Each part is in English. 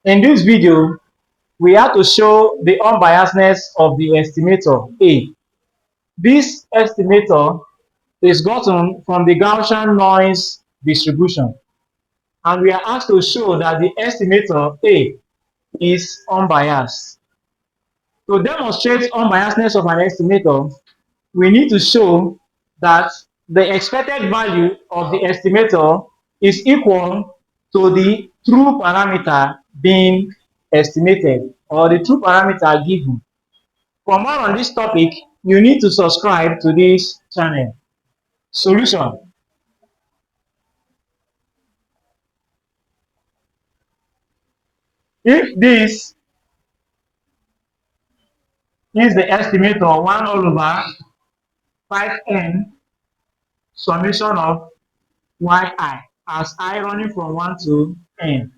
In this video, we have to show the unbiasedness of the estimator A. This estimator is gotten from the Gaussian Noise Distribution, and we are asked to show that the estimator A is unbiased. To demonstrate unbiasedness of an estimator, we need to show that the expected value of the estimator is equal to the true parameter being estimated, or the true parameter given. For more on this topic, you need to subscribe to this channel. Solution. If this is the estimator 1 all over 5n summation of yi as I running from 1 to n,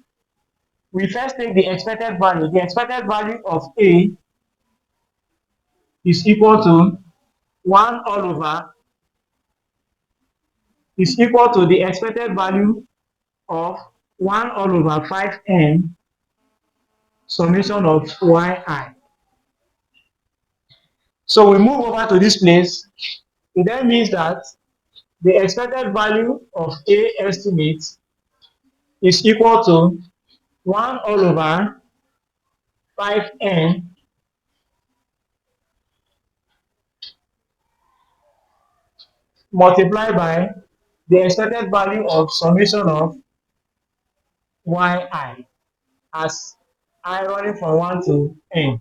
we first take the expected value. The expected value of A is equal to 1 all over is equal to the expected value of 1 all over 5n summation of yi. So we move over to this place. It then means that the expected value of A estimate is equal to 1 all over 5n multiplied by the expected value of summation of yi as I running from 1 to n.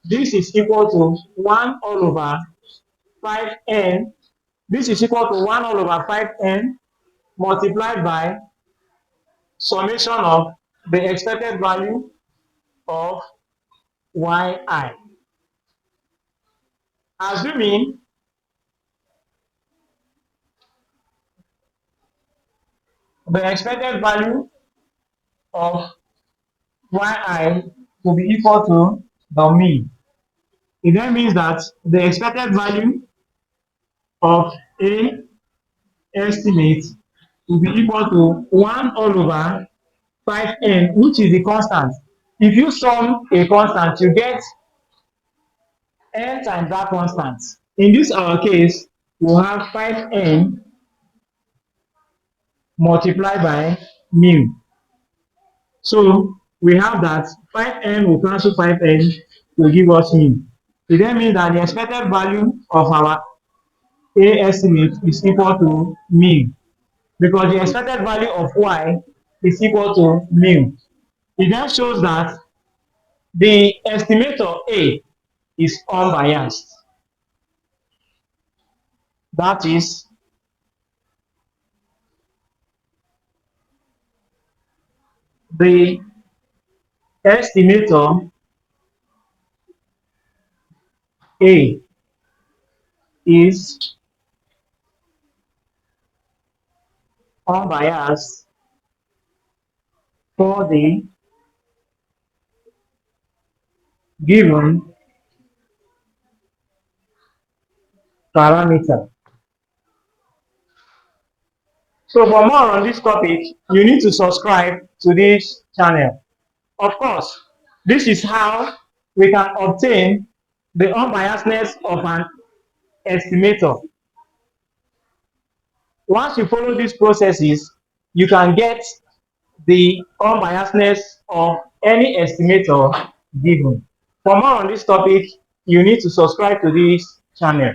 This is equal to 1 all over 5n. This is equal to 1 all over 5n multiplied by summation of the expected value of yi. Assuming the expected value of yi to be equal to the mean, it then means that the expected value of A estimate will be equal to 1 all over 5n, which is the constant. If you sum a constant, you get n times that constant. In this our case, we'll have 5n multiplied by mu. So we have that 5n will cancel 5n to give us mu. It then means that the expected value of our A estimate is equal to mu, because the expected value of y is equal to mu. It then shows that the estimator A is unbiased. That is, the estimator A is unbiased for the given parameter. So for more on this topic, you need to subscribe to this channel. Of course, this is how we can obtain the unbiasedness of an estimator. Once you follow these processes, you can get the unbiasedness of any estimator given. For more on this topic, you need to subscribe to this channel.